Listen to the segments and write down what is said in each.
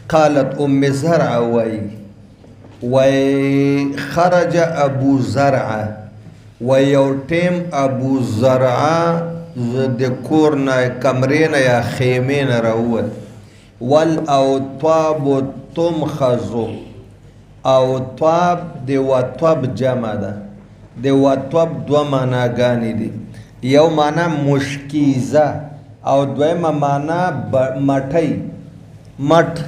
قالت ام زرع وی خرج ابو زرع و یو ټیم ابو زرع د کور نه کمرې نه یا خیمې نه راووت والاوطاب تمخزو اوطاب د وطب جمع ده د وطب دوه معناګانې دي یو معنا مشکیزه او دویمه معنا مټی مټ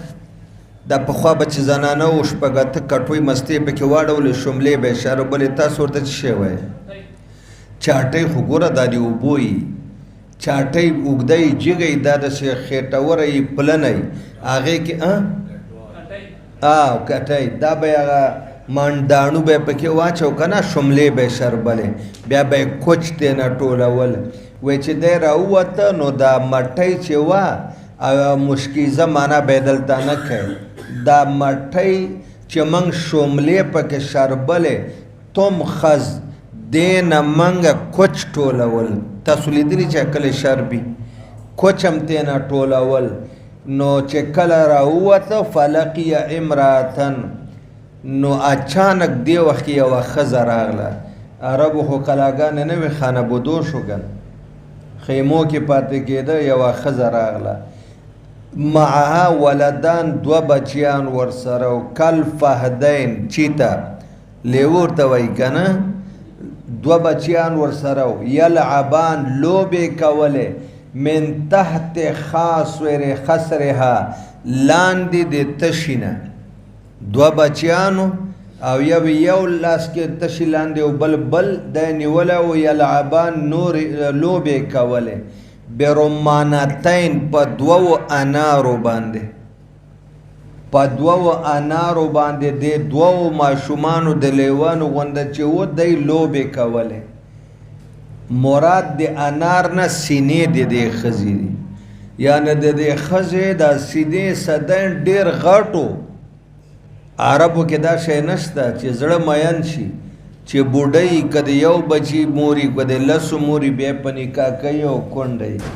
د پخوا به چې زنانه و شپږ کټوۍ مستې پکې واړولې شملې به یې شاربلې تاسو ورته څه شی وایې چاټۍ خو ګوره دا د اوبو یي چاټۍ اوږده یي جګه یي دا داسې خېټوره یي پلنه یي هغې کې کټۍ دا به یې هغه مانډاڼو به یې پکې واچو که نه شملې به یې شربلې بیا به یې کوچ ترېنه ټولول وایي چې دی راووته نو دا مټۍ چې وه او مشکیزه معنا به یې دلته نه کوي دا مټۍ چې موږ شملې پکې شربلې تم خز دې نه موږ کوچ ټولول تاسو لیدلي چې کله شربي کوچ هم ترېنه ټولول نو چې کله راووته فلقي امرأة نو اچانک دې وخت کې یوه ښځه راغله عربو خو کلاګانې نه وې خانه بدو شو ګن خیمو کې پاتې کېده یوه ښځه راغله معها ولدان دوه بچیان ورسره و کل فهدین چیته لیوه ورته وایي که نه دوه بچیان ورسره و یلعبان لوبې کولې من تحت خاصر خسرها لاندې د تشي نه دوه بچیانو او یو لاس کې تشي لاندې او بل دی نیولی و یلعبان نور لوبې کولې برمانتین په دوو انارو باندې د دوو ماشومانو د لیوانو غونده چې و دی لوبې کولې مراد د انار نه سینې د دې ښځې دي یعنې د دې ښځې دا سینې صدین ډېر غټو عربو کې دا شی نشته چې زړه مین شي چې بوډۍ که د یو بچي موري که د لسو موري بیا په نکاح کوي او کونډه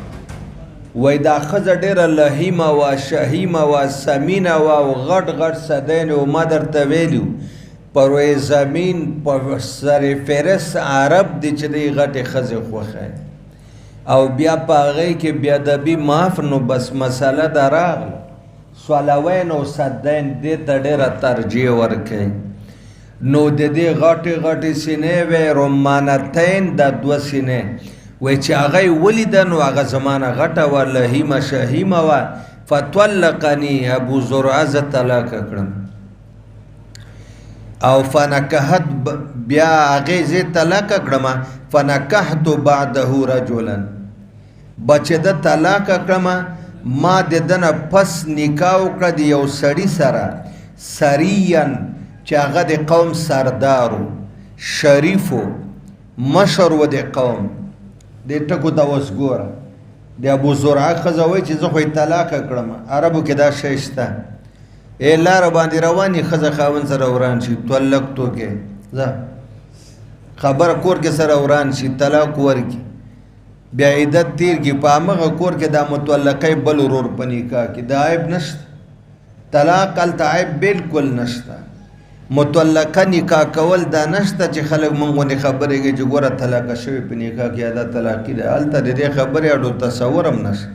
وایي دا ښځه ډېره لحیمه وه شهیمه وه سمینه وه او غټ غټ صدین و ما درته ویلي په روی زمین په سر فهرست عرب دی چې دی غټې ښځې خوښه او بیا په هغې کې بیادبي معاف نو بس مسله دا راغله سولوین او صدین دې ته ډېره ترجیح ورکوي نو د دې غټې غټې سینې وې رمانتین دا دوه سینې وایي چې هغه یې ولیده نو هغه زمانه غټه وه لحیمه شهیمه وه فطلقني ابو زرعه زه طلاقه کړم او فنکحت بیا هغې زه طلاقه کړمه فنکحت بعده رجلا بچې ده طلاقه کړمه ما د ده نه پس نکاح وکړه د یو سړي سره سرین چې هغه د قوم سردارو شریفو مشر و د قوم د ټکو ته اوس ګوره د ابو زرعه ښځه وایي چې زه خو یې طلاقه کړم عربو کې دا شی شته ای لاره باندې روان یې ښځه خاوند سره وران شي طلقتو کې ځه خبره کور کې سره وران شي طلاق ورکړي بیا عدت تیر کړي په همغه کور کې دا مطلقی بل ورور په نکاح کې دا عیب نشته طلاق هلته عیب بالکل نشته مطلقه نکاح کول دا نشته چې خلک موږ غوندې خبرې کوي چې ګوره طلاقه شوې په نکاح کې دا طلاقي ده هلته د دې خبرې اډو تصور هم نشته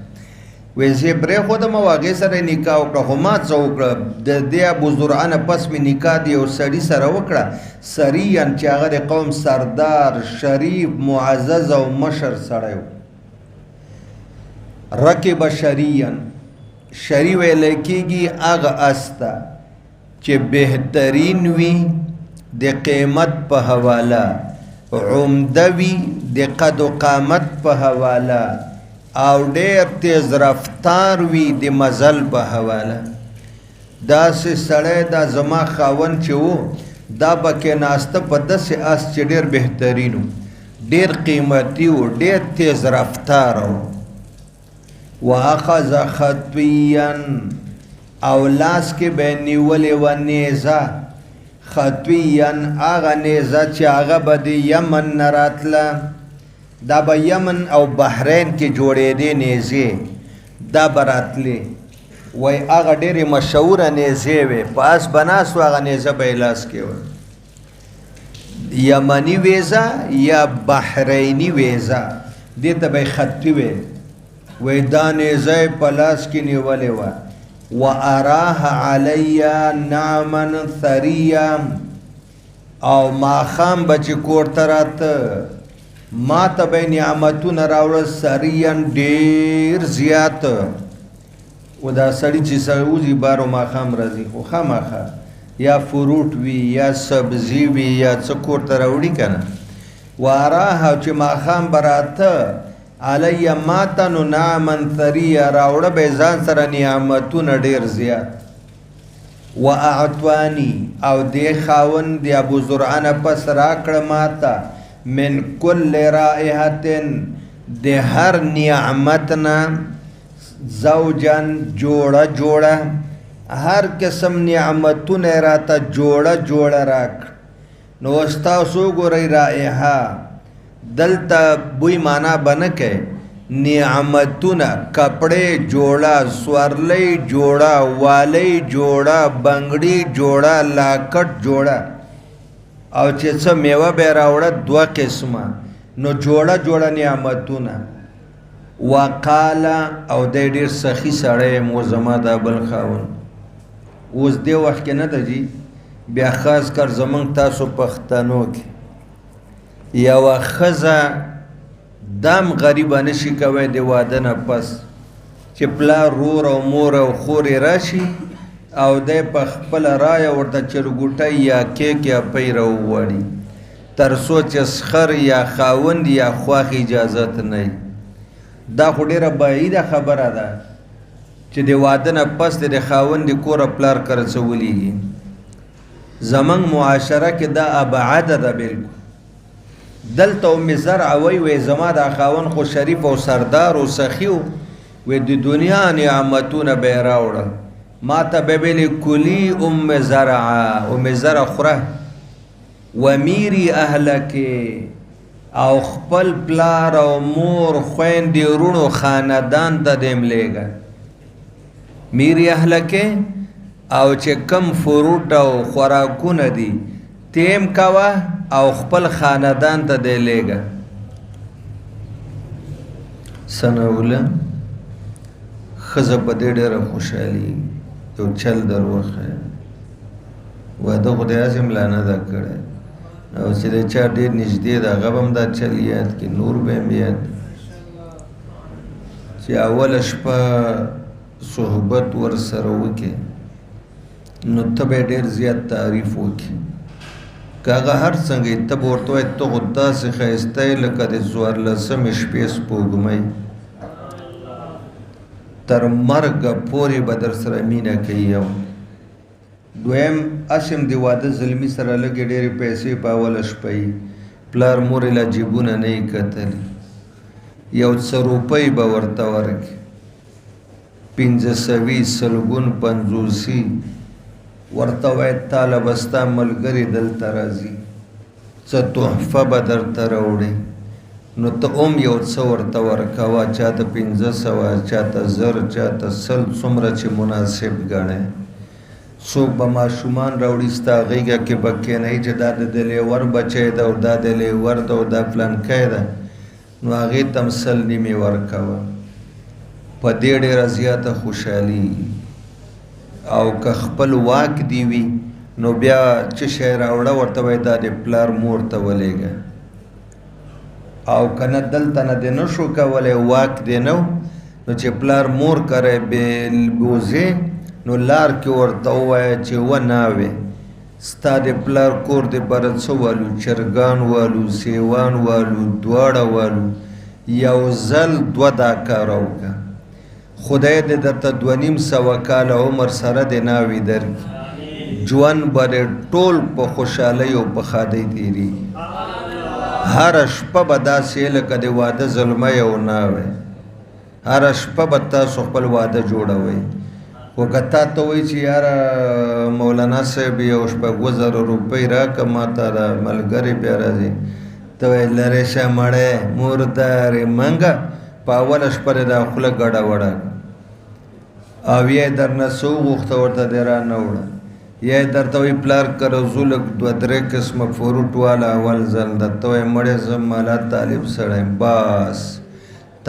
وایي زه یې پرېښودم او هغې سره یې نکاح وکړه خو ما څه وکړه د دې ابو زرعه نه پس مې نکاح د یو سړي سره وکړه سریان چې هغه د قوم سردار شریف معزز او مشر سړی و رکب شریان شری ویلی کېږي هغه اس ته چې بهترین وي د قیمت په حواله عمده وي د قد و قامت په حواله او ډېر تیز رفتار وي د مزل په حواله داسې سړی دا زما خاوند چې و دا به کېناسته په داسې اس چې ډېر بهترین و ډېر قیمتي و ډېر تیز رفتار و واخذ خطویا او لاس کې به یې نیولې وه نیزه خطویا هغه نیزه چې هغه به د یمن نه راتله دا به یمن او بحرین کې جوړېدې نیزې دا به راتلې وای هغه ډېرې مشهوره نیزې وې په اس به ناست و هغه نیزه به یې لاس کې وه یمني ویزه یا بحریني ویزه دې ته به یې خطي وې وای دا نیزه یې په لاس کې نیولې وه و اراها علی نعما ثریا او ماښام به چې کور ته راته ما ته به یې نعمتونه راوړل ثریا ډېر زیات و دا سړی چې سړوځي بار و ماښام راځي خو خامخا یا فروټ وي یا سبزي وي یا څه کور ته راوړي که نه و اراها چې ماښام به راته علی ماته نو نعما ثریه راوړه به یې ځان سره نعمتونه ډېر زیات و اعطواني او دې خاوند د ابو زرعه نه پس راکړه ماته من کل رائحتن د هر نعمت نه زوجن جوړه جوړه هر قسم نعمتونه راته جوړه جوړه راک نو ستاسو ګورئ رائحه دلته بوی معنا به نه کوي نعمتونه کپړې جوړه سورلۍ جوړه والۍ جوړه بنګړي جوړه لاکټ جوړه او چې څه میوه به یې راوړه 2 قسمه نو جوړه جوړه نعمتونه وقال او دی ډېر سخي سړی یم و زما دا بل خاوند اوس دې وخت کې نه ده جي بیا خاص کر زمونږ تاسو پښتنو کې یوه ښځه دام غریبه نشي کوی د واده نه پس چې پلار رور او مور او خور یې راشي او دی په خپله رایه ورته چرګوټی یا کیک یا پی راوغواړي تر څو چې سخر یا خاوند یا خواښ اجازت نه وي دا خو ډېره بعیده خبره ده چې د واده نه پس د خاوند د کوره پلار کرڅولیږي زمونږ معاشره کې دا ابعده ده بلکل دلته ام زرع وی زما دا خاوند خو شریف او سردار او سخي و د دنیا نعمتونه به یې راوړل ما ته به ویلې کلي ام زرع خوره ومیري اهلکې او خپل پلار او مور خویندې وروڼو خاندان ته دې ملیږه میري اهلکې او چې کم فروټ او خوراکونه دي تیم کوه او خپل خاندان ته دې لیږه ثناءالله ښځه په دې ډېره خوشحالي یو چل در وښیه واده خو داسې ملا نه ده کړی او چې د چا ډېر نږدې ده هغه به هم دا چل یاد کړي نور به هم یاد چې اوله شپه صحبت ورسره وکړي نو ته به ډېر زیات تعریف وکړي که هغه هر څنګه یې ته به ورته وایې ته خو داسې ښایسته یې لکه د 14مې شپې سپوږمۍ تر مرګه پورې به در سره مینه کوي یو دویم اسم د واده زلمي سره لږې ډېرې پیسې په اوله شپه یي پلار مور یې لا جیبونه نه یې کتلي یو څه روپۍ به ورته ورکړي 500 سلګون 50 ورته وایي تاله به ستا ملګري دلته راځي څه تحفه به درته راوړي نو ته هم یو څه ورته ورکوه چاته 500 چاته 1000 چاته 100 څومره چې مناسب ګڼې څوک به ماشومان راوړي ستا غېږه کې به کښېنوي چې دا د د لیور بچی ده او دا د لیور ده او دا پلانکی ده نو هغې ته هم 100 نیمې ورکوه په دې ډېره زیاته خوشحالي او که خپل واک دی وي نو بیا چې شی راوړه ورته وایي دا د پلار مور ته ولېږه او که نه دلته نه دې نه شو کولی واک دې نه نو چې پلار مور کری بوځې نو لار کې ورته ووایه چې وناوې ستا د پلار کور د بره څه والو چرګان والو سیوان والو دواړه والو یو ځل 2 دا کار وکړه خدای دې درته 2.5 کاله عمر سره د ناوې درکړي ژوند به دې ټول په خوشحالۍ او په ښادۍ تېرېږي هره شپه به داسې لکه د واده زلمی او ناوې هره شپه به تاسو خپل واده جوړوئ خو که تا ته وایي چې یاره مولانا صاحب یو 2,000 روپۍ راکړه ما ته د ملګري بیا راځي ته وایي لرې شه مړی مردارې منګه په اوله شپه دې دا خوله ګډه وډه او یې درنه څه وغوښته ورته دې رانه وړه یا یې درته وایي پلار که رزولک 2-3 قسمه فروټ واله اول ځل درته وایي مړی زه ملا طالب سړی بس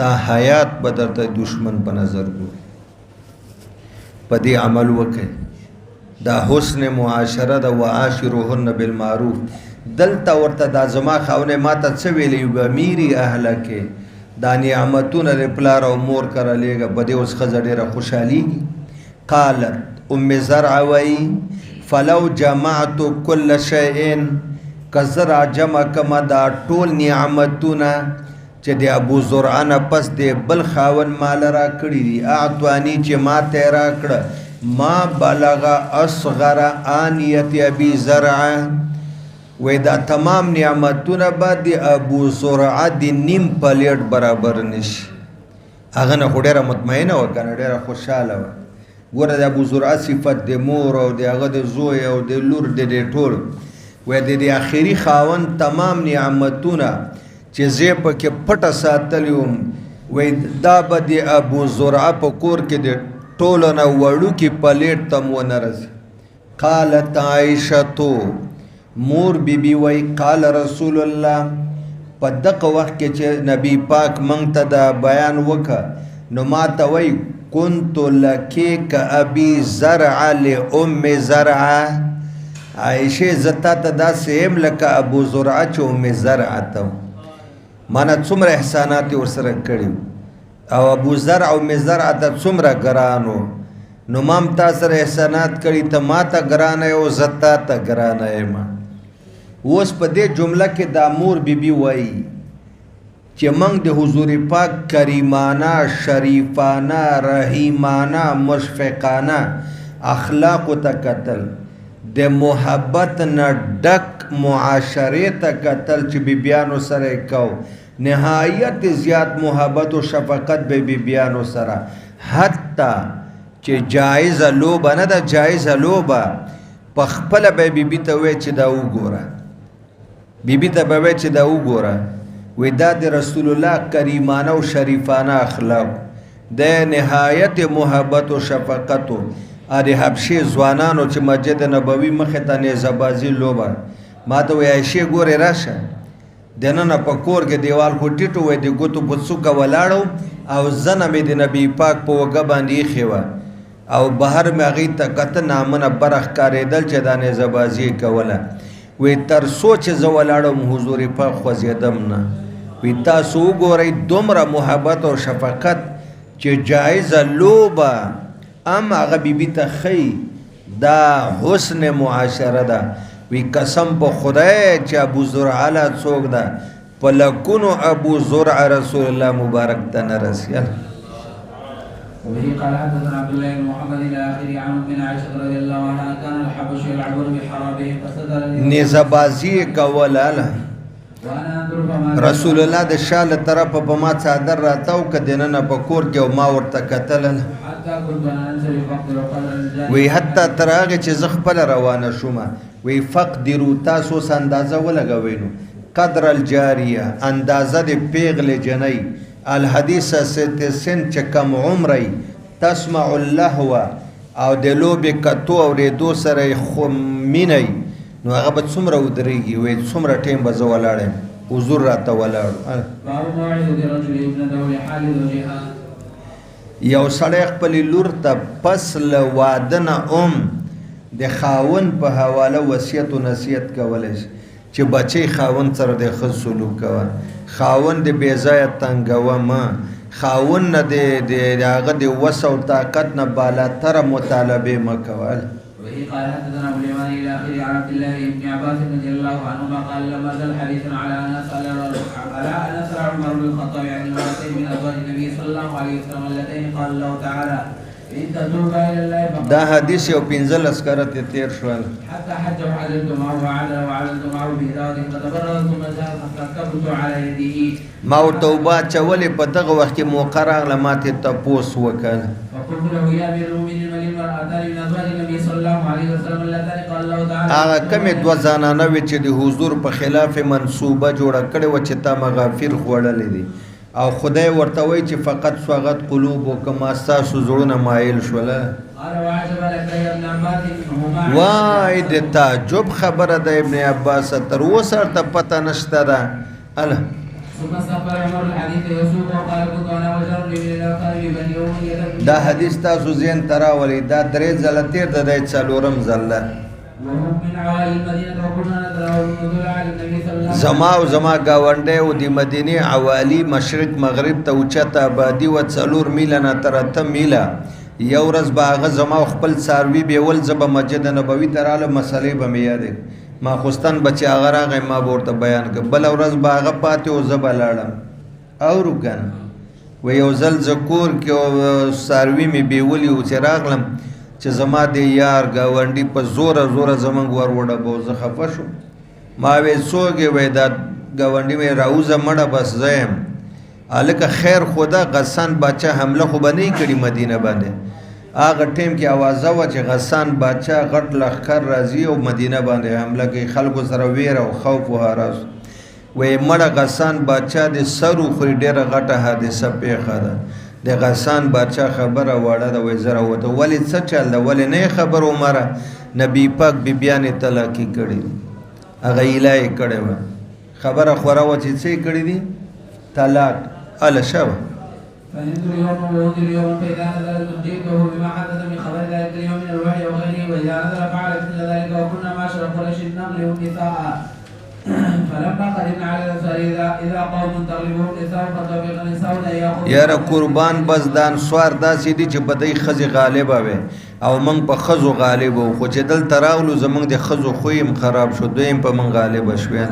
تا حیات به درته دشمن په نظر ګوري په دې عمل وکړئ دا حسن معاشره ده وعاشروهن بالمعروف دلته ورته دا زما خاونې ما ته څه ویلي بمیري اهلکې دا نعمتونه د پلار او مور کره لیږه په دې اوس ښځه ډېره خوشحالېږي قالت ام زرع وایي فلو جمعت كل شیء که زه راجمع کمه دا ټول نعمتونه چې د ابو زرعه نه پس د بل خاون مال را کړي دي اعطواني چې ما ته یې راکړه ما بلغ اصغر آنیت ابي زرعه وی دا تمام نعمتونه به د ابو زرعه د نیم پلیټ برابر نشي هغه نه خو ډېره مطمئنه وه که نه ډېره خوشحاله وه ګوره د ابو زرعه صفت د مور او د هغه د زوی او د لور د دې ټول وی د دې آخري خاوند تمام نعمتونه چې زه پکې پټه ساتلی وم وی دا به د ابو زرعه په کور کې د ټولو نه وړوکي پلیټ ته م ونه رسي قالت عایشتو مور بیبي وی قال رسول الله په دغه وخت کې چې نبی پاک موږ ته دا بیان وکړه نو ما ته وی كنت لکی کابی زرع لام زرعه عایشه زتا ته داسې یم لکه ابو زرعه چې ام زرعه ته مانه څومره احسانات ورسره کړي او ابو زرع او ام زرعه ته څومره ګرانو نو ما هم تا سره احسانات کړي ته ما ته ګرانه یې او زه تا ته ګرانه یم اوس په دې جمله کې دا مور بیبي وایي چې موږ د حضور پاک کریمانه شریفانه رحیمانه مشفقانه اخلاقو ته کتل د محبت نه ډک معاشرې ته کتل چې بیبیانو سره یې کو نهایت زیات محبت و شفقت به بیبیانو سره حتی چې جایزه لوبه نه ده جایزه لوبه په خپله به بیبي ته وایي چې دا وګوره بیبي ته به وایي چې دا وګوره وی دا د رسول الله کریمانه و شریفانه اخلاق د نهایت محبت و شفقت و د حبشې ځوانانو چې مسجد نبوي مخې ته نیزه‌بازي لوبه ما ته وایي عایشې ګورې راشه دننه په کور کې دیوال خو ټیټ وی د ګوتو په څوکه ولاړو او زنه مې د نبي پاک په وږه باندې ایښې وه او بهر مې هغې ته کته نامنه بره ښکارېدل چې دا نیزه‌بازي یې کوله وی تر څو چې زه ولاړم حضور پاک خوځېدم نه وی تاسو وګورئ دومره محبت او شفقت چې جایزه لوبه ام هغه بیبي ته ښیي دا حسن معاشره ده وی قسم په خدای چې ابو زرعه لا څوک ده په لکونو ابو زرعه رسول الله مبارک ته نه رسي وبه قال حدثنا عبد الله بن محمد الى اخره عن ام عائشه رضي الله عنها كان الحبش يلعبون بحرابهم فصدر نیزه‌بازي کوله رسول الله د شاله طرفه په ما څادر راتاو که دننه په کور کې او ما ورته کتله وی حتی تر هغې چې زه خپله روانه شومه وی فقدرو تاسو اوس اندازه ولګوئ نو قدر الجاریه اندازه د پیغلې جنۍ الحدیثه سن چې کم عمری تسمع اللهو او د لوبې کتو اورېدو سره یې مینئ نو هغه به څومره ودرېږي وایي څومره ټایم به زه ولاړ یم حضور راته ولاړ یو سړی خپلې لور ته پس له واده نه د خاوند په حواله وصیت و نصیحت کولی شي چې بچی خاوند سره د ښه سلوک کوه خاوند د بې ځایه تنګوه مه خاوند نه د هغه د وس او طاقت نه بالاتره مطالبې مه کوه وبه قال حدثنا ابو اليمان الى اخره عن عبد الله بن عباس رضي الله عنهما قال لما نزل حديث على انس عمر بن الخطاب عن امراتين من ازواج النبي صلى الله عليه وسلم اللتين قال الله تعالى ان تتوبا الى الله دا حدیث یو 15 کرته تیر شول حتى حج وحللت معه وعللت معه بإراد فتبرأت ثم ذهب حتى كبرت على يده ما توبه چولې په دغه وخت کې موقع راغله ماته تپوس وکړ فقلت له يا امير المؤمنين من المرأتان من ازواج النبي صلى الله عليه وسلم اللتان قال الله تعالى هغه کومې دوه زنانه وې چې د حضور په خلاف منصوبه جوړه کړې وه چې تا مغافر خوړلې دي او خدای ورته وایي چې فقط سوغت قلوبکم ستاسو زړونه مایل شوله وای د تعجب خبره د ابن عباس تر اوسه ورته پته نشته ده هله دا حدیث تاسو ذهن ته راولئ دا درې ځله تېر ده دی څلورم ځل ده زما او زما ګاونډی و د مدینې عوالی مشرق مغرب ته اوچته آبادي وه 4 میله نه تر 8 میله یو ورځ به هغه زما خپل څاروي بیول زه به مسجد نبوي ته رالم مسلې به مې یادې ماخوستن به چې هغه راغی ما به ورته بیان کړ بله ورځ به هغه پاتې و زه به لاړم اورو که نه و یو ځل زه کور کې څاروي مې بیولي و چې راغلم چې زما د یار ګاونډي په زوره زوره زمونږ ور وډبو زه خفه شوم ما وی څوک یې وی دا ګاونډي مې راوځه مړه بس زه یم هلکه خیر خدا غسان باچا حمله خو به نه یې کړي مدینه باندې هغه ټیم کې اوازه وه چې غسان باچا غټ لښکر راځي او مدینه باندې حمله کوي خلکو سره ویره او خوف و هراس وی مړه غسان باچا د سر وخوري ډېره غټه حادثه پیښه ده د غسان باچا خبره واړه ده وی زه راوته ولې څه چل ده ولې نه یې خبر عمره نبي پاک بیبیانې طلاقي کړي هغه ایله یې کړې وه خبره خوره وه چې څه یې کړي دي طلاق اله شوه فننظر يوم ووضع اليوم فإذا نزل جئته بما حدث من خبر ذلك اليوم من الوحي وغيره وإذا نزل فعل مثل ذلك وكنا معشر قريش نغلب النساء فلما قدمنا على الأنصار إذا قوم تغلبهم النساء فطفق النساء لا يأخذ یاره قربان بس د انصار داسې دي چې بدی ښځې غالبه وي او موږ په ښځو غالب وو خو چې دلته راغلو زموږ د ښځو خوی هم خراب شو دوی هم په موږ غالبه شوې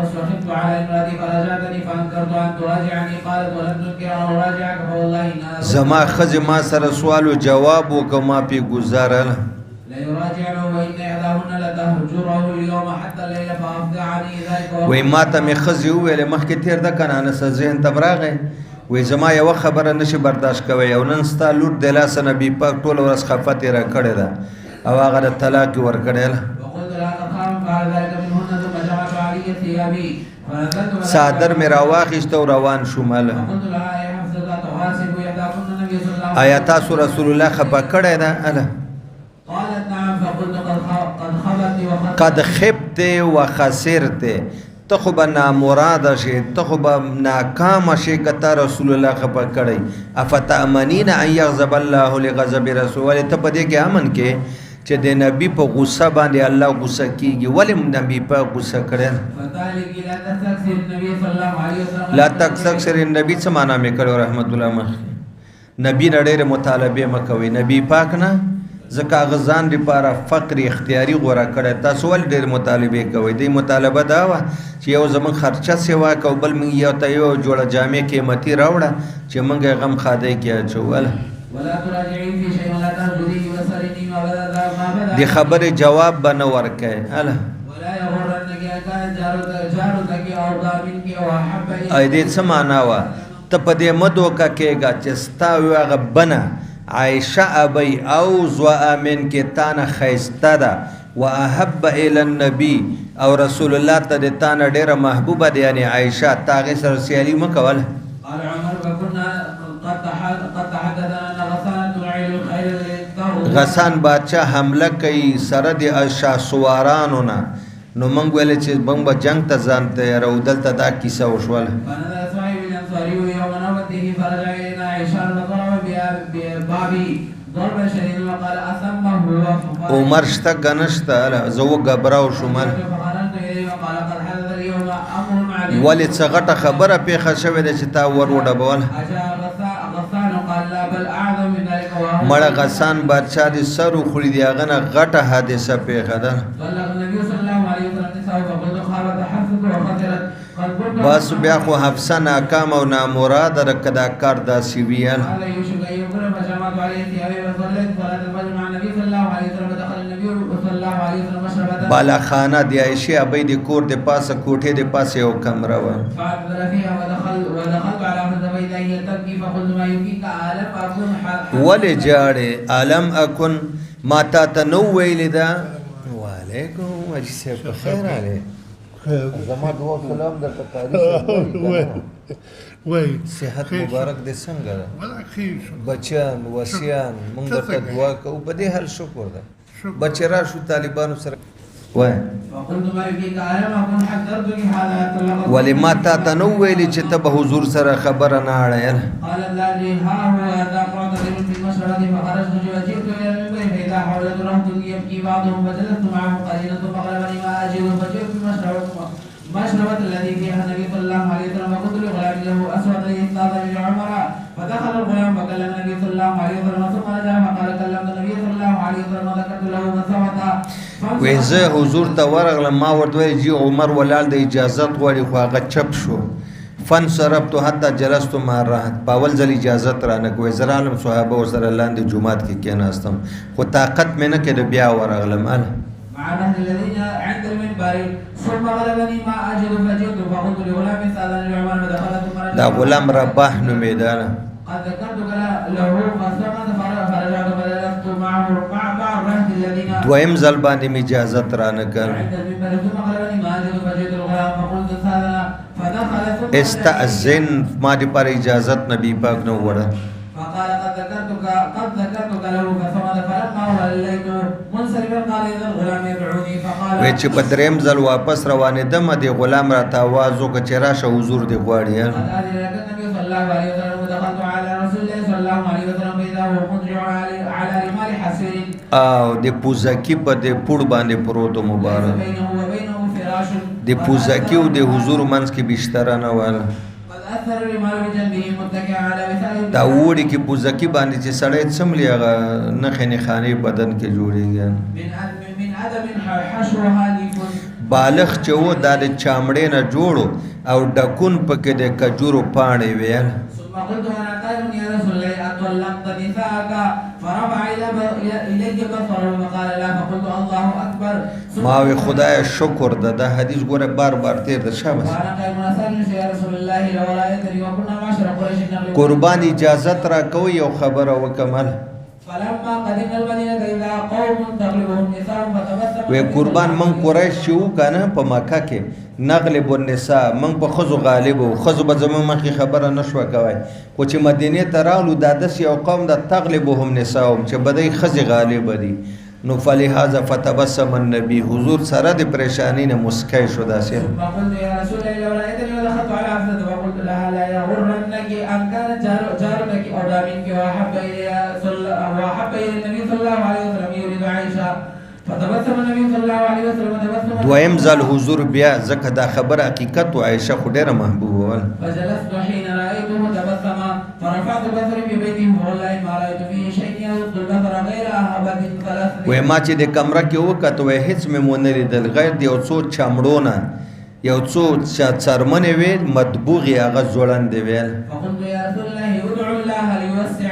فصحبت على امرأتي فرجعتني فأنكرت أن تراجعني قالت ولم تنكر أن أراجعك فوالله إن زما ښځې ما سره سوال و جواب وکړه ما پې ګزارله لا يراجعنه وإن إحداهن لتهجره اليوم حتى الليل فأفضعني ذلك وی ما ته مې ښځې وویلې مخکې تېر ده که نه انسه ذهن ته راغی وی زما یوه خبره نشي برداشت کوی او نن ستا لور د لاسه نبي پاک ټوله ورځ خفه تېره کړې ده او هغه د طلاق یې ورکړی له څادر مې راواخیسته او روان شوم هله آیا تاسو رسول الله خفه کړی ده هله قد خبت و خسرت ته خو به نامراده شي ته خو به ناکامه شي که تا رسول الله خفه کړی افتأمنین ان یغضب الله لغضب رسول ولې ته په دې کې امن کې چې د نبي په غصه باندې الله غصه کیږي ولې نبي په غصه کړی لا تکثر النبي څه معنا مې کړو رحمت الله مخ نبی نه ډېرې مطالبې مه کوئ نبي پاک نه ځکه هغه ځان لپاره فقر اختیاري غوره کړی تاسو ولې ډېرې مطالبې کوئ دې مطالبه دا وه چې یو زموږ خرچه سیوا کو بل موږ یو ته یو جوړه جامې قیمتي راوړه چې موږ یې غم خادی کې اچوله د خبرې جواب به نه ورکوې هله ای دې څه معنا وه ته په دې مه دوکه کېږه چې ستا وي هغه بنه عائشه ابي او زوا من کې تانه خیسته ده واحب الى النبي او رسول الله ته د تانه ډیره محبوبه ده یعنی عائشه تاغه سره سیالي مکول قال عمر كنا قد تحدثنا ان غسان تعيد الخير غسان بادشاہ حمله کوي سره د اشا سوارانو نه نو موږ ویل چې موږ به جنگ ته ځان تیار او دلته دا کیسه وشوله عمر شته ګنشته زه وګبراو شوم ولې څه غټه خبره پیښه شوې ده چې تا ور وډبوله مړه غسان بادشاه د سر وخوري د هغه نه غټه حادثه پیښه ده بس بیا خو حفصه ناکام او نامراده ده که دا کار داسې وي بالاخانه د عایشې ابۍ د کور د پاسه کوټې د پاسه یو کمره وه ولې جاړې الم اکن ما تا ته نو ویلې ده وعلیکم حاجي صاحب په خیر راغلی زما دعا سلام درته تاریخ وای صحت خیر مبارک شو. دې څنګه ده ولا خیر شو بچیان وسیان مونږ ته درته څنګه دعا کوو په دې حال شکر ده شکر. بچی راشو طالبانو سره وای فقلت ما يبكيك ألم أكن حذرتك هذا طلقت ولې ما تا ته نو ویلي چې ته به حضور سره خبره نه اړیل قالت لا أدري ها هو هذا معتذر في المشرة فخرجت وجئت إلى المنبر فإذا حولت رهط يبكي بعضهم فجلست معهم قليلا ثم غلبني ما أجد فجئت المشربة الذي فيها النبي صلى الله عليه وسلم فقلت لغلام له أسود يستاذن لعمر فدخل الغلام فكلم النبي صلى الله عليه وسلم ثم رجع فقال كلمت النبي صلى الله عليه وسلم وذكرت له من ثبت وې زه حضور ته ورغلم ما ورته ویل جی عمر ولاړ د اجازت غواړي خو هغه چپ شو فن سربتو حتی جلستو ما راحت په اول ځل اجازت رانه کوی زه رالم صحابه ورسره لاندې جومات کې کېناستم خو طاقت مې نه کېده بیا ورغلم مع الرهط الذين عند المنبر ثم غلبني ما أجد فجئت فقلت لغلام استأذن لعمر فدخلت ثم رجع دا غلام رباح نومېده قد ذكرتك له فسمت فرجعت فجلست معه مع الرهط الذين دویم ځل باندې مې اجازت رانه کړ عند المنبر ثم غلبني ما أجد فجئت الغلام فقلت استأذن فدخل ثم استأذن ما دې پر اجازت نبی پاک نو وړه فقال قد ذكرتك له فصمد فلما وليت منصرفا قال اذا الغلام يدعوني فقال وې چې په دریم ځل واپس روانېدم دې غلام راته آواز وکړ چې راشه حضور دې غواړي قد آذن لك النبي صلى الله عليه وسلم ودخلت على رسول الله صلى الله عليه وسلم فإذا هو مضجع على رمال حسير او د پوزکی په د پړ باندې پروت مبارک بينه وبينه فراش د پوزکی او د حضور منځ کې بستر نه ول قد أثر الرمال بجنبه متكئا على وسائل دا وړي کې پوزکی باندې چې سړی څملي هغه نخې نخانه بدن کې جوړیږي من عدم حشوها ليف بالغ چې و دا د چامړې نه جوړو او ډکون پکې د کجورو پاڼې ویل ثم قلت انا قائم يا رسول الله اطلقت نساءك فرفع الي بصره وقال لا فقلت الله اكبر ما وی خدای شکر ده دا حدیث ګوره بار بار تیر ده شابه وانا قائم اسال يا رسول الله لو رايتني وكنا معشر قريش نغلب قربان اجازت را کوي او خبره وکمل فلما قدمنا المدينه اذا قوم تغلبهم نساء فتبسم وی قربان من قریش شو کنه په مکه کې نغلب النساء من په خزو غالب او خزو به زمو مخې خبره نشو کوي خو چې مدینه ته راغلو د داس یو قوم د تغلبهم نساء چې بدای خزي غالب دي نو فلهذا فتبسم النبي حضور سره د پریشانی نه مسکای شو داسې فقلت يا رسول الله لو رايتني ودخلت على عبد فقلت لها لا يغرنك ان كانت جارتك اولى منك واحب الى النبي صلى الله عليه وسلم يريد عائشه فتبسم النبي صلى الله عليه وسلم تبسم دویم ځل حضور بیا زکه دا خبر حقیقت او عائشه خو ډیره محبوبه ول فجلست حين رايته تبسم فرفعت بصري في بيته والله ما رايت فيه شيء يرد البصر غير اهبه ثلاث وې ما چې د کمره کې وکړه وې هیڅ مې مونږ نه لیدل غیر د یو څو چمړونه یو څو څرمنې وې مطبوغي هغه ځوړندې ویل فقلت يا رسول الله ادعو الله ليوسع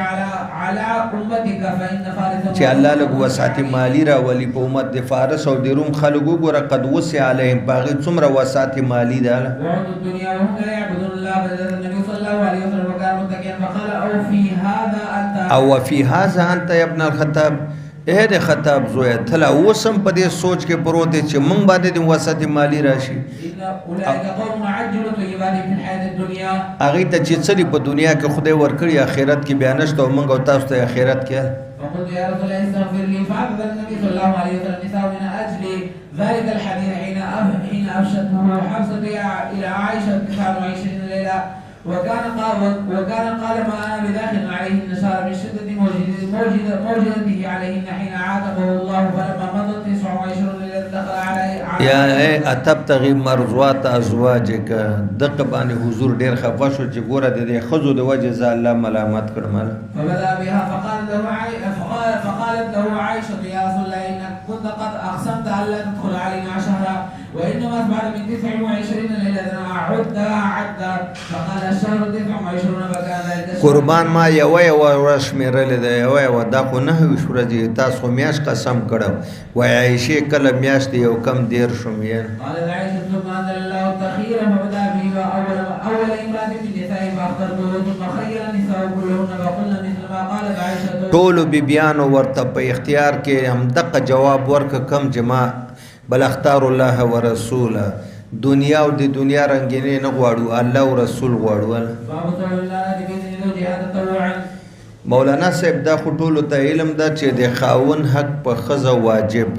على امتك فان فارس چې الله له وسعت مالی را ولی په امت د فارس او د روم خلکو ګوره قد وسع علیهم باغی څومره وسعت مالی ده وعد الدنيا وهم لا يعبدون الله بل النبي صلى الله عليه وسلم وكان متكئا فقال او في هذا انت او فی هذا انت یا ابن الخطاب اے د خطاب زوی تلا وسم په دې سوچ کې پروت چې مونږ باندې د وسعت مالی راشي ان اولئك قوم عجلوا طيبات في الحياه الدنيا هغه ته چې څلي په دنیا کې خدای ورکړي آخرت کې بیان نشته او مونږ او تاسو ته آخرت کې فقلت يا رسول الله استغفر لي فعبد النبي صلى الله عليه وسلم نساء من اجل ذلك الحديث حين افشته حفصه الى عائشه 29 ليله وكان قال ما انا بداخل عليه النشار من شده موجدته عليهن حين عاتبه الله فلما مضت 29 ليله دخل عليه یا اتبتغي مرضات ازواجك دغه باندې حضور ډیر خفه شو چې ګوره د دې خزو د وجه ز الله ملامت کړم فبدا بها فقالت له عائشه يا رسول الله انك كنت قد اقسمت الا تدخل علينا شهرا وانما بعد من 29 ليله عدة فقال الشهر 29 فكان ذلك قربان ما یو ورځ مېرلې ده یو دا خو نه وي شورځي تاسو میاش قسم کړو وای عائشه کله میاش دی یو کم دیر شوم یې قال عائشه ثم انزل الله التخير فبدا به اول امراه من نساء فاخترته ثم خير النساء كلهن فقلن مثل ما قالت عائشه ټول بیان ورته په اختیار کې هم دغه جواب ورک کم جما بل اختار الله ورسوله دنیا او د دنیا رنګینې نه غواړو، الله او رسول غواړو. باب سؤال المرأة في إذن زوجها تطوعا. مولانا صاحب دا خو ټولو ته علم ده چې د خاون حق په ښځه واجب.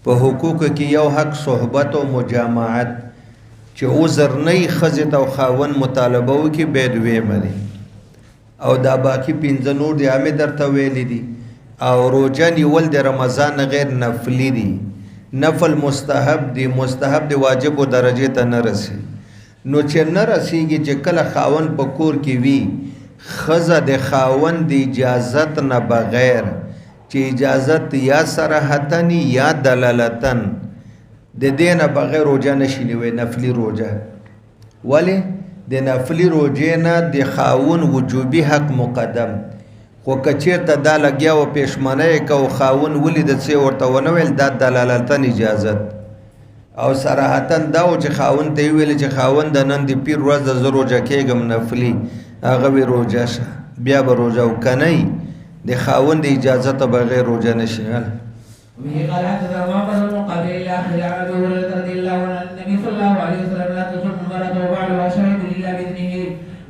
په حقوقو کې یو حق صحبت او مجامعت، چې عذر نه وي ښځې ته او خاون مطالبه وکړي باید ویمني. او دا باقي 5 نور دي همې درته ویلي دي. او روژه نیول د رمضان غیر نفلي دي. نفل مستحب دی، مستحب دی واجب درجه ته نه رسي. نو چې نه رسیږي چې کله خاون په کور کې وي، ښځه د خاون د اجازت نه بغیر، چې اجازت یا صراحتن یا دلالتن، د دې نه بغیر روژه نشي نیوی نفلي روژه. ولې؟ د نفلي روژې نه د خاون وجوبي حق مقدم. خو که چېرته دا لګیا و پېشمنه یې که او خاون ولید څه ورته ونه ویل، دا دلالتن اجازت. او صراحتن دا و چې خاون ته یې ویل چې خاون د نن د پیر ورځ ده زه روژه کېږم نفلي، هغه وی روژه شه، بیا به روژه وکنئ. د خاون د اجازته بغیر روژه نشي. وبه قال حدثنا محمد بن قابل الى اخر عن ابي هريره رضي الله عنه ان النبي صلى الله عليه وسلم لا تصوم المراه وبعلها شاهد الا باذنه.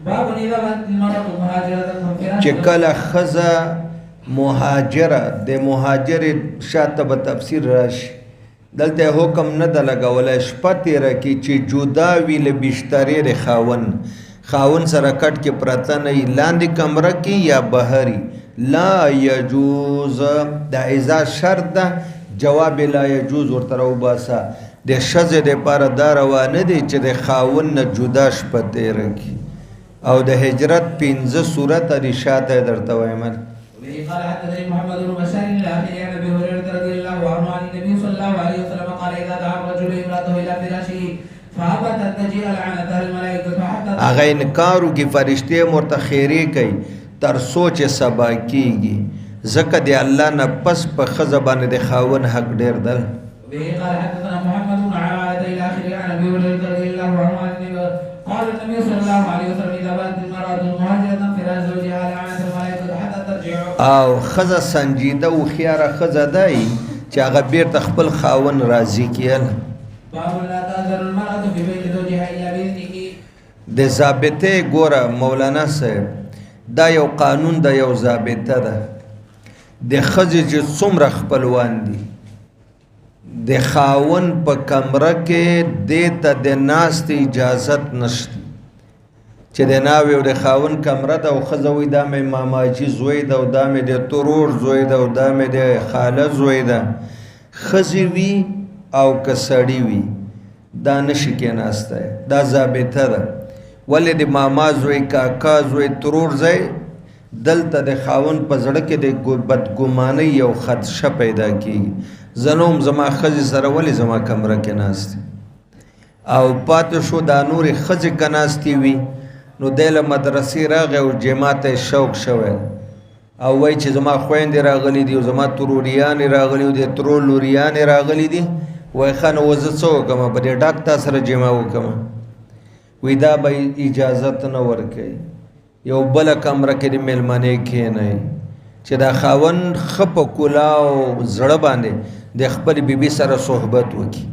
باب اذا كانت المراه مهاجره ففراش. چې کله ښځه مهاجره، د مهاجر شاته به تفسیر راشي. دلته حکم نه ده لګولی، شپه تېره کړي چې جدا وي له بسترې د خاون سره کټ کې پرته نه وي، لاندې کمره کې یا بهري. لا یجوز دا اذا شرط ده، جواب لا یجوز ورته راوباسه. د ښځې دپاره دا روا نه دی چې د خاون نه جدا شپه تېره کړي. او د هجرت 5 صورته دي شاته یې درته وایم. وبه قال حدثني محمد بن بشار الاخر عن ابي هريره رضي الله عنه عن النبي صلى الله عليه وسلم قال اذا دعا الرجل امراته الى فراشه فابت ان تجيء لعنتها الملائكه حتى هغه انکار وکړي، فرشتې ورته خیرې کوي تر سوچ سبا کېږي. ځکه د الله نه پس په ښځه باندې د خاون حق ډېر ده. وبه قال حدثنا محمد بن عباده الاخر عن ابي هريره رضي الله عنه عن النبي قال النبي صلى الله عليه وسلم اذا باتت المراه مهاجره فراش زوجها لعنت الملائكه حتى ترجع. او ښځه سنجیده هوښیاره ښځه دی چې هغه بیرته خپل خاون راضي کیل. باب لا تأذن المرأة في بيت زوجها الا باذنه. د ضابطې ګوره مولانا صاحب، دا یو قانون ده، یو ضابطه ده. د ښځې چې څومره خپلوان دي، د خاون په کمره کې دې ته د ناستې اجازت نشته. چې د ناوې او د خاون کمره ده او ښځه وایي دا مې ماماجي زوی ده او دا مې د ترور زوی ده او دا مې د خاله زوی ده. ښځې وي او که سړي وي دا نشي کېناستی، دا ضابطه ده. ولې د ماما زوی، کاکا زوی، ترور زوی، دلته د خاون په زړه کې د بدګمانۍ یو خدشه پیدا کېږي. زه نو هم زما ښځې سره ولې زما کمره کې ناستې او پاتې شو دا نورې ښځې که ناستې وي، نو دی له مدرسې راغی او جماعت یې شوق شوی او وایي چې زما خویندې راغلي دي او زما تروریانې راغلي او د ترور لوریانې راغلي دي. وایي ښه نو زه څه وکړم، په دې ډاک تا سره جمع وکړم. وی دا به اجازت نه ورکوي. یو بله کمره کې د میلمنې کښېنئ چې دا خاوند ښه په کلا او زړه باندې د خپل بیبي سره صحبت وکړي.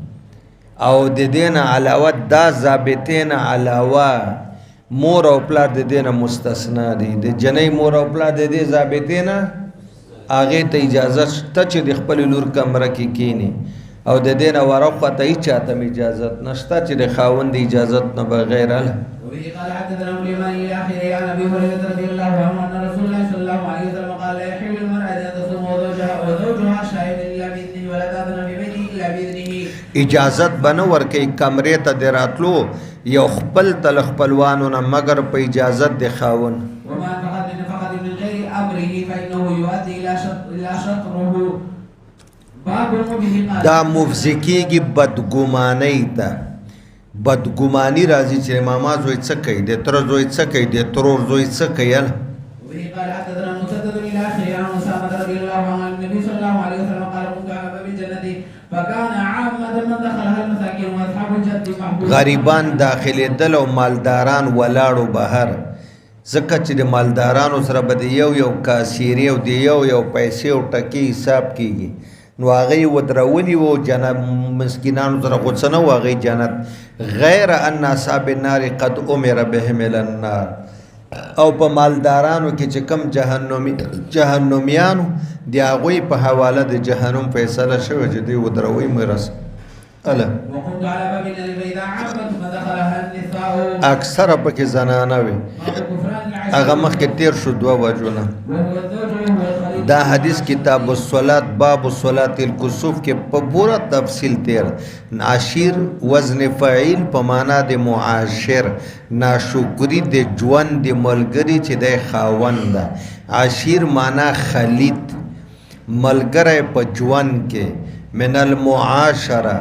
او د دې نه علاوه دا ضابطې نه علاوه مور او پلار د دې نه مستثنا دي. د جنۍ مور او پلار د دې ضابطې نه هغې ته اجازه شته چې د خپلې لور کمره کې کښېني او د دې نه ورخواته هېچ چاته هم اجازت نشته چې د خاوند د اجازت نه بغیر. وبه قال حدثنا ابن اليمان الى اخره عن ابي هريره رضي الله عنه ان رسول الله صلى الله عليه وسلم قال لا يحل للمراه ان تصوم وزوجها شاهد الا باذنه ولا تاذن في بيته الا باذنه. اجازت به نه ورکوي کمرې ته د راتلو یو خپل تل خپلوانو نه مګر په اجازت د خاون. وما فقط من غير امره فانه يؤدي الى شطره. دا مفضي کېږي بدګمانۍ ته. بدګماني راځي چې ماما زوی څه کوي، د تره زوی څه کوي، د ترور زوی څه کوي. وبه قال حدثنا مسدد الى اخره عن اسامه رضي الله عنه عن النبي صلى الله عليه وسلم قال كنت على باب الجنه فكان عامه من دخلها المساكين واصحاب الجد محبوب. غریبان داخلېدل او مالداران ولاړو بهر، ځکه چې د مالدارانو سره به د یو کاسیري او د یو پیسې او ټکي حساب کېږي. نو هغه ودرولي وو جنت مسکینانو سره خو څه نه و هغې جنت غیر ان اصحاب النار قد امر بهم الى النار او په مالدارانو کې چې کم جهنمیانو د هغوی په حواله د جهنم فیصله شوې چې دوی ودروي مرس اله وكنت على باب النار فإذا عبت فدخلها النساء اکثره پکې زنانه وي هغه مخکې تیر شو دوه وجونه دا حدیث کتاب الصلاة باب الصلاة الکسوف کې په پورا تفصیل تیر عشیر وزن فعیل په معنا د معاشر ناشکری د ژوند د ملګری چې د خاوند ده عشیر معنا خلید ملګری په ژوند کې من المعاشره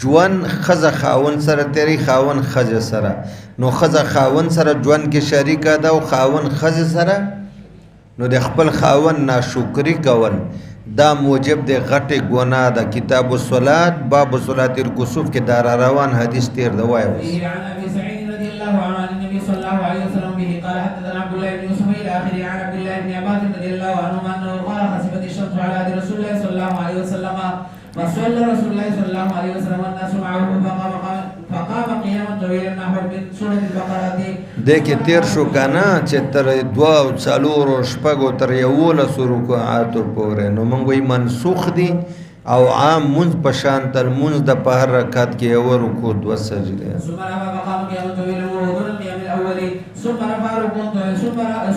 ژوند ښځه خاوند سره تیری خاوند ښځه سره نو ښځه خاوند سره ژوند کې شریکه ده او خاوند ښځه سره نو د خپل خاوند ناشکری کول دا موجب د غټې ګناه ده کتاب الصلاة باب صلاة الکسوف کې دا روان حدیث تیر ده وایو عن ابي سعيد رضي الله عنه عن النبي صلى الله عليه وسلم به قال حدثنا عبد الله بن يوسف الى اخره عن عبد الله بن عباس رضي الله عنهما انه قال خسفت الشمس على عهد رسول الله صلى الله عليه وسلم فصلى رسول الله صلى الله عليه وسلم والناس معه فقام قياما طويلا نحو من سوره البقره د کې تیر شو کنه چې تر 2 او 4 شپږو تر 11 رکوعاتو پورې نو موږ یې منسوخ دي او عام منځ په شان تر منځ د په هر رکعت کې یو رکوع 2 سجده ثم رفع فقام قياما طويلا وهو دون القيام الاول ثم رفع ركوعا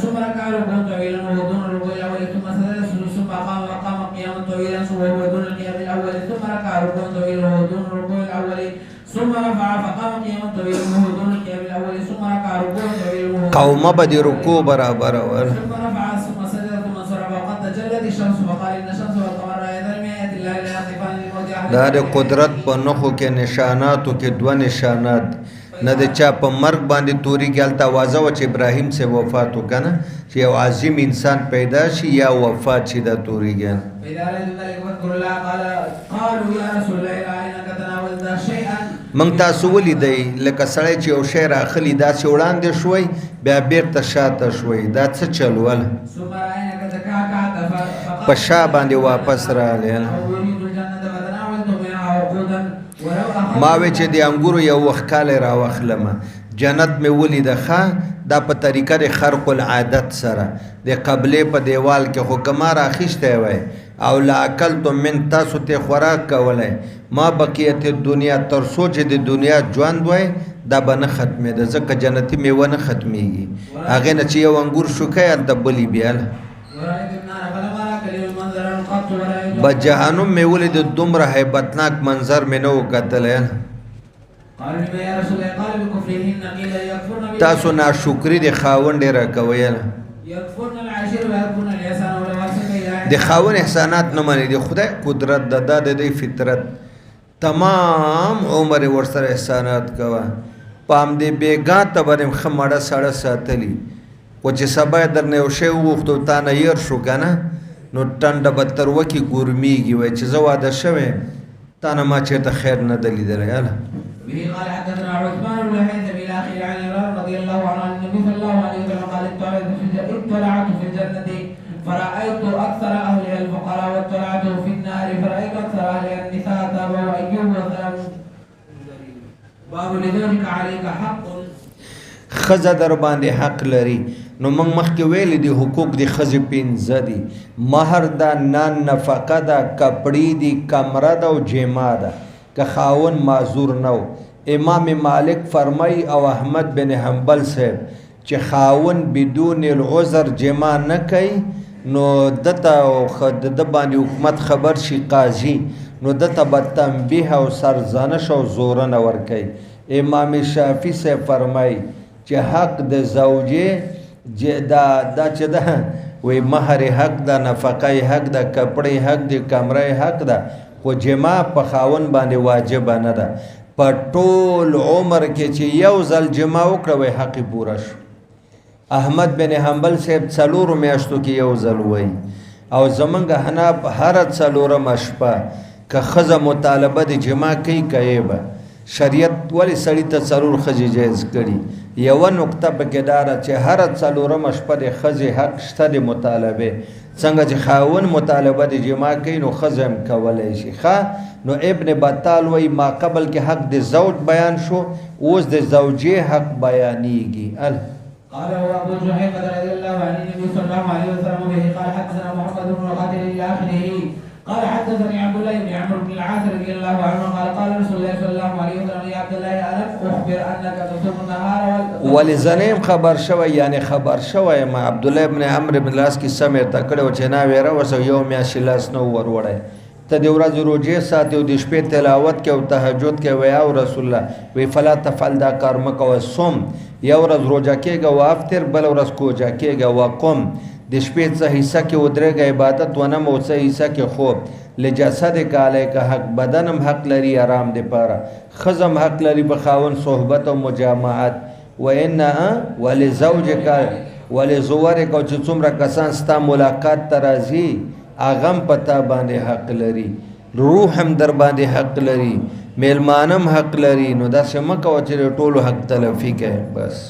ثم ركع ركوعا طويلا وهو دون الركوع الاول ثم سجد ثم قام وقام قياما طويلا وهو دون القيام الاول ثم ركع ركوعا طويلا وهو دون الركوع الاول ثم رفع فقام قياما طويلا وهو دون القيام الاول ثم ركع ركوعا طويلا وهو قومه بدی رکوع برابر ور ثم رفع ثم سجد ثم انصرف وقد تجلت الشمس فقال ان الشمس والقمر رايتان من ايات الله لا يخفان للموت احد دا د قدرت په نخو کې نشاناتو کې دوه نشانات نه د چا په مرګ باندې توري ګالتا واځه و چې ابراهیم سے وفات وکنه چې یو عظیم انسان پیدا شي یا وفات شي د توري ګان قالوا يا رسول الله انك تناولت شيئا من تاسو ولیدای لکه سړی چې یو شی راخلی دا چې وړاندې شوی بیا بیرته شاته شوی دا څه چلول په شا باندې واپس راغلی ما وی چې د انګورو یو وښکالی راوخلمه جنت مې ولیده ښه دا په طریقه د خرق العادت سره د قبلې په دیوال کې خو که ما راخیستی وی او لاکلتم من تاسو ته خوراک کولی ما بقیت دنیا تر څو چې د دنیا ژوند وی دا به نه ختمېده ځکه جنتي میوه نه ختمیږي هغې نه چې یو انګور شوکی هلته بلي بیاله به جهنم مې ولید دومره هیبتناک منظر مې نه و کتلی تاسو ناشکري د خاوند ډېره کوئ د خاوند احسانات نه مني د خدای قدرت د دا د فطرت تمام عمر ورسره احسانات کوه پام دې بیګا ته برم ښه مړه سړه ساتلی خو چې سبا یې درنه یو شی وغوښتو تا نه ير شو که نه نو ټنډه به تر وکې ګورمیږي وایي چې زه واده شوی تا نه ما چېرته خیر نه ده لیدلی هله به قال حدثنا عثمان بن الهيثم الى اخره عن عمران رضي الله عنه عن النبي صلى الله عليه وسلم قال اطلعت في الجنه فرأيت اكثر اهلها الفقراء واطلعت في النار فرأيت اكثر اهلها النساء تابعوا ايوب وسلم باب لذلك عليك حق ښځه در باندې حق لري نو موږ مخکې ویلي دي حقوق د ښځې پنځه دي مهر ده نان نفقه ده کپړې دي کمره ده او جما ده که خاوند معذور نه و امام مالک فرمای او احمد بن حنبل صاحب چې خاوند بدون العذر جما نه کوي نو دته د باندې حکومت خبر شي قاضي نو دته به تنبیه او سرزنش او زورنه ورکوي امام شافعي صاحب فرمای چې حق د زوجې دا چې ده وی مهر حق ده نفقه حق ده کپړې حق ده کمره حق ده خو جما په خاوند باندې واجب نه ده په ټول عمر کې چې یو ځل جما وکړه وی حق پوره شو احمد بن حنبل صاحب 4 میاشتو کې یو ځل وی او زمونږ حناب هر 4 شپه که ښځه مطالبه د جما کوي کوي به شریعت ولی سړی ته 4 ښځې جایز کړي یوه نقطه پکې دا ده چې هره 4 شپه د ښځې حق شته د مطالبې څنګه چې خاون مطالبه د جما کوي نو ښځه هم کولی شي نو ابن بطال وایي ما قبل کې حق د زوج بیان شو اوس د زوجې حق بیانیږي قال هو ابو جهيفة رضي الله عن النبي صلى الله عليه وسلم به قال حدثنا محمد بن قاتل الى اخره قال حدثني عبد الله بن عمرو بن العاص رضي الله عنه قال رسول الله صلى الله عليه وسلم يا عبد الله الم اخبر انك تصوم النهار ولزنیم خبر شوی یعنی خبر شوی ما عبد الله بن عمرو بن العاص کی سمې تکړه چې نا ویره وسو یو میاشت لاس نو وروړی ته د ورځې روزې ساتي او د شپې تلاوت کې او تهجد کې ویا او رسول الله وی فلا تفعل دا کار مکو صوم یو ورځ روزه کېږه او افطر بل ورځ کوجه کېږه وقم د شپې څه حصہ کې ودرېږه عبادت ونم او څه حصہ کې خوب لجسدک علیک حق بدنم حق لري آرام دی پاره خزم حق لري په خاون صحبت او مجامعت وان ولزوجک ولزورک او چې څومره کسان ستا ملاقات ته راځي اغم پتا باندې حق لري روح هم در باندې حق لري میلمانم حق لري نو دا سمکه او چې ټولو حق تلفي کوي بس